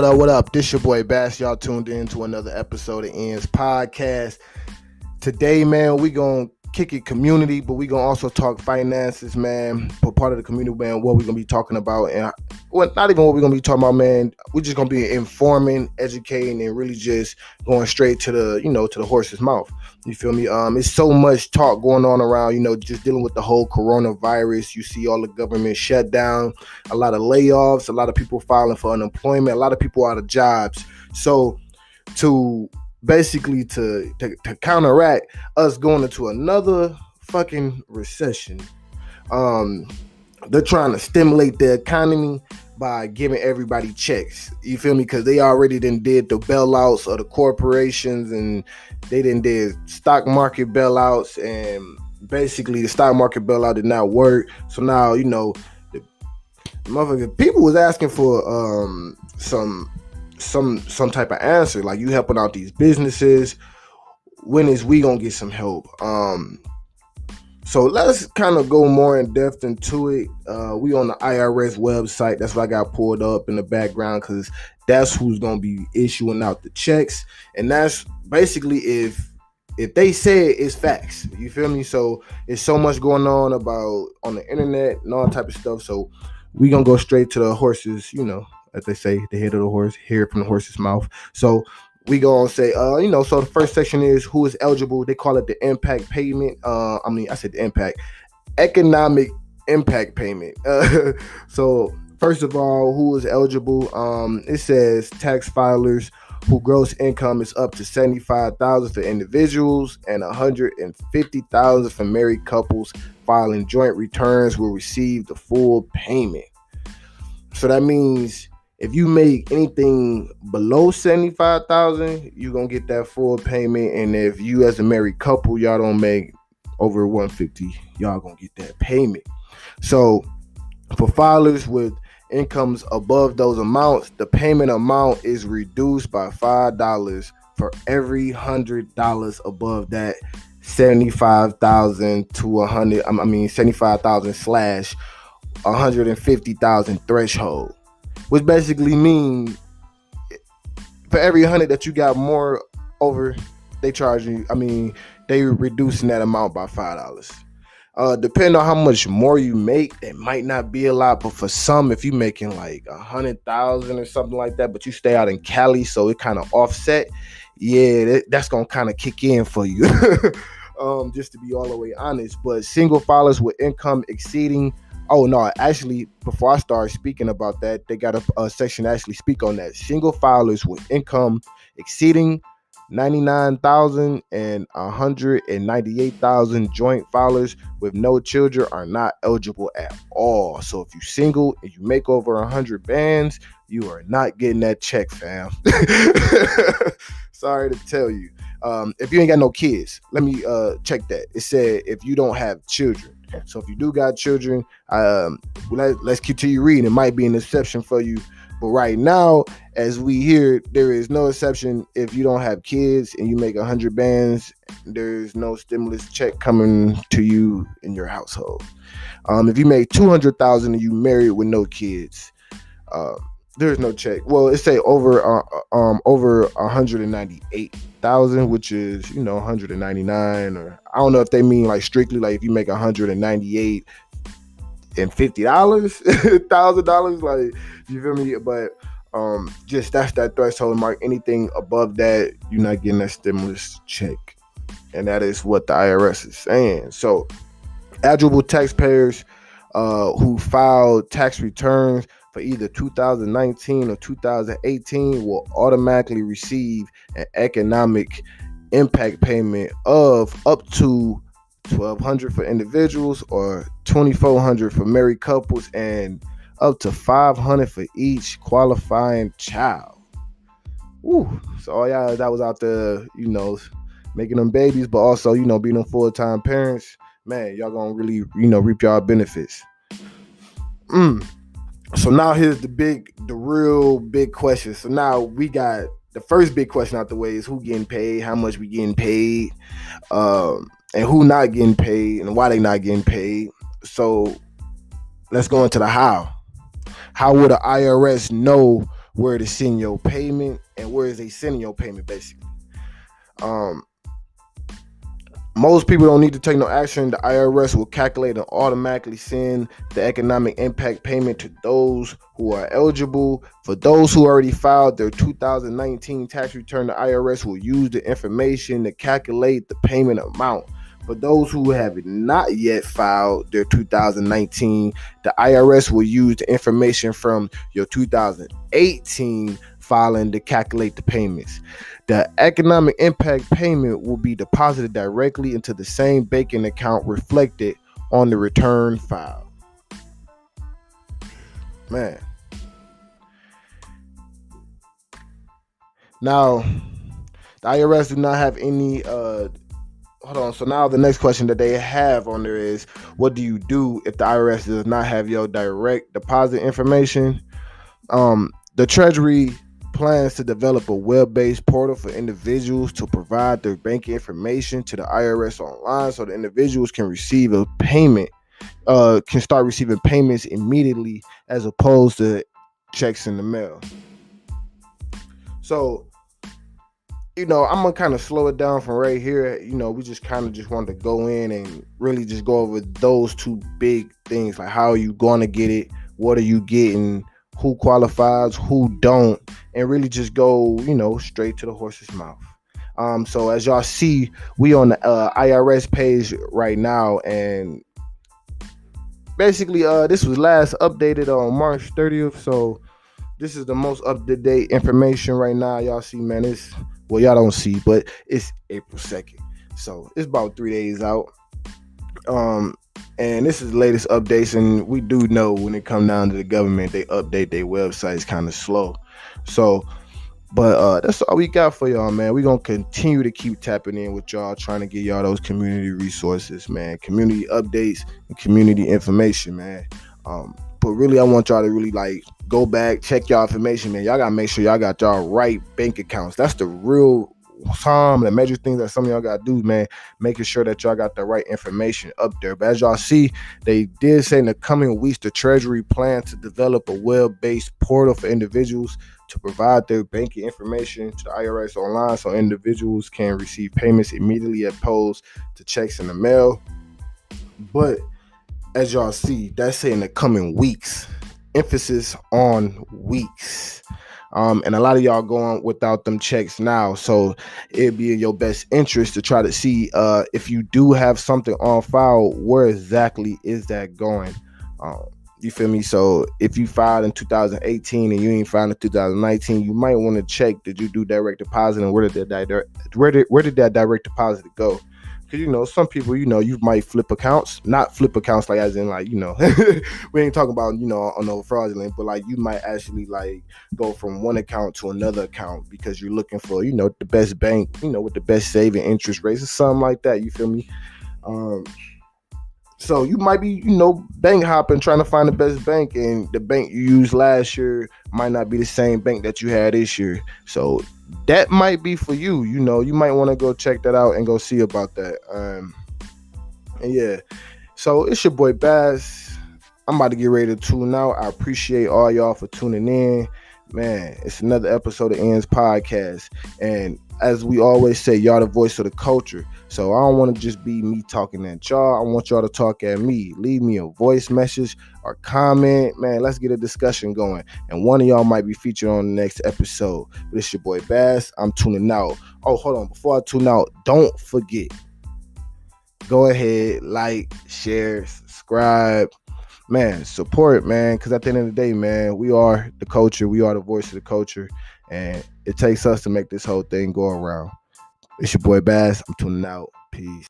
What up? This your boy Bass. Y'all tuned in to another episode of Ends Podcast. Today, man, we gonna kick it community, but we gonna also talk finances, man. For part of the community, man, what we gonna be talking about, and not even what we gonna be talking about, man. We're just gonna be informing, educating, and really just going straight to the horse's mouth. You feel me? It's so much talk going on around, just dealing with the whole coronavirus. You see all the government shutdown, a lot of layoffs, a lot of people filing for unemployment, a lot of people out of jobs. So to counteract us going into another fucking recession, they're trying to stimulate the economy by giving everybody checks. You feel me? Because they already did the bailouts of the corporations, and they did stock market bailouts, and basically the stock market bailout did not work. So now, the motherfucking people was asking for some type of answer, like, you helping out these businesses, when is we gonna get some help? So let's kind of go more in depth into it. We on the IRS website. That's what I got pulled up in the background, because that's who's gonna be issuing out the checks, and that's basically if they say it's facts. You feel me? So it's so much going on on the internet and all type of stuff. So we gonna go straight to the horses, as they say, the head of the horse, hear it from the horse's mouth. So we gonna say, so the first section is who is eligible. They call it the impact payment. I said the impact, economic impact payment. So first of all, who is eligible? It says tax filers whose gross income is up to $75,000 for individuals and $150,000 for married couples filing joint returns will receive the full payment. So that means if you make anything below $75,000, you're gonna get that full payment. And if you as a married couple, y'all don't make over $150,000, y'all gonna get that payment. So for filers with incomes above those amounts, the payment amount is reduced by $5 for every $100 above that $75,000 to $75,000 / $150,000 threshold. Which basically means for every 100 that you got more over, they charge you. They reducing that amount by $5. Depending on how much more you make, that might not be a lot, but for some, if you making like 100,000 or something like that, but you stay out in Cali, so it kind of offset, that's gonna kind of kick in for you. Just to be all the way honest. But single filers with income exceeding. Oh no, actually, before I start speaking about that, they got a section to actually speak on that. Single filers with income exceeding $99,000 and $198,000, joint filers with no children are not eligible at all. So if you're single and you make over 100 bands, you are not getting that check, fam. Sorry to tell you. If you ain't got no kids, let me check that. It said if you don't have children. So if you do got children, let's continue reading. It might be an exception for you, but right now, as we hear, there is no exception. If you don't have kids and you make 100 bands, there's no stimulus check coming to you in your household. If you make 200,000 and you married with no kids, there's no check. Well, it say over 198,000, which is 199, or I don't know if they mean like strictly like if you make 198 and $50,000, like, you feel me? But just that's that threshold mark. Anything above that, you're not getting that stimulus check, and that is what the IRS is saying. So eligible taxpayers who filed tax returns for either 2019 or 2018 will automatically receive an economic impact payment of up to $1,200 for individuals or $2,400 for married couples and up to $500 for each qualifying child. Ooh, so all y'all that was out there, making them babies, but also, being them full-time parents, man, y'all gonna really, reap y'all benefits. So now here's the real big question. So now we got the first big question out the way is who getting paid, how much we getting paid, and who not getting paid and why they not getting paid. So let's go into the how. How would the IRS know where to send your payment and where is they sending your payment, basically. Um, Most people don't need to take no action. The IRS will calculate and automatically send the economic impact payment to those who are eligible. For those who already filed their 2019 tax return, the IRS will use the information to calculate the payment amount. For those who have not yet filed their 2019, the IRS will use the information from your 2018 filing to calculate the payments. The economic impact payment will be deposited directly into the same banking account reflected on the return file. Man. Now, the IRS do not have any hold on. So now the next question that they have on there is, what do you do if the IRS does not have your direct deposit information? The Treasury plans to develop a web-based portal for individuals to provide their banking information to the IRS online, so the individuals can receive a payment, can start receiving payments immediately as opposed to checks in the mail. So, I'm gonna kind of slow it down from right here. We just kind of just want to go in and really just go over those two big things, like how are you going to get it, what are you getting, who qualifies, who don't, and really just go, straight to the horse's mouth. So as y'all see, we on the IRS page right now, and basically, this was last updated on March 30th. So this is the most up-to-date information right now. Y'all see, man, y'all don't see, but it's April 2nd. So it's about 3 days out. And this is the latest updates, and we do know when it comes down to the government, they update their websites kind of slow. So, but that's all we got for y'all, man. We're going to continue to keep tapping in with y'all, trying to get y'all those community resources, man, community updates and community information, man. But really, I want y'all to really go back, check y'all information, man. Y'all got to make sure y'all got y'all right bank accounts. That's the real the major things that some of y'all got to do, man, making sure that y'all got the right information up there. But as y'all see, they did say in the coming weeks, the Treasury plans to develop a web-based portal for individuals to provide their banking information to the IRS online, so individuals can receive payments immediately as opposed to checks in the mail. But as y'all see, that's saying in the coming weeks, emphasis on weeks. And a lot of y'all going without them checks now, so it'd be in your best interest to try to see if you do have something on file, where exactly is that going? You feel me? So if you filed in 2018 and you ain't filed in 2019, you might want to check, did you do direct deposit, and where did that direct deposit go? Because some people, you might flip accounts, not flip accounts as in we ain't talking about on no fraudulent, but you might actually go from one account to another account because you're looking for the best bank, with the best saving interest rates or something like that. You feel me? So you might be bank hopping, trying to find the best bank, and the bank you used last year might not be the same bank that you had this year. So that might be for you. You might want to go check that out and go see about that. And yeah, so it's your boy Bass. I'm about to get ready to tune out. I appreciate all y'all for tuning in, man. It's another episode of Ends Podcast, and as we always say, y'all the voice of the culture. So I don't want to just be me talking at y'all. I want y'all to talk at me. Leave me a voice message or comment. Man, let's get a discussion going. And one of y'all might be featured on the next episode. But it's your boy Bass. I'm tuning out. Oh, hold on. Before I tune out, don't forget. Go ahead, share, subscribe. Man, support, man. Because at the end of the day, man, we are the culture. We are the voice of the culture. And it takes us to make this whole thing go around. It's your boy Bass. I'm tuning out. Peace.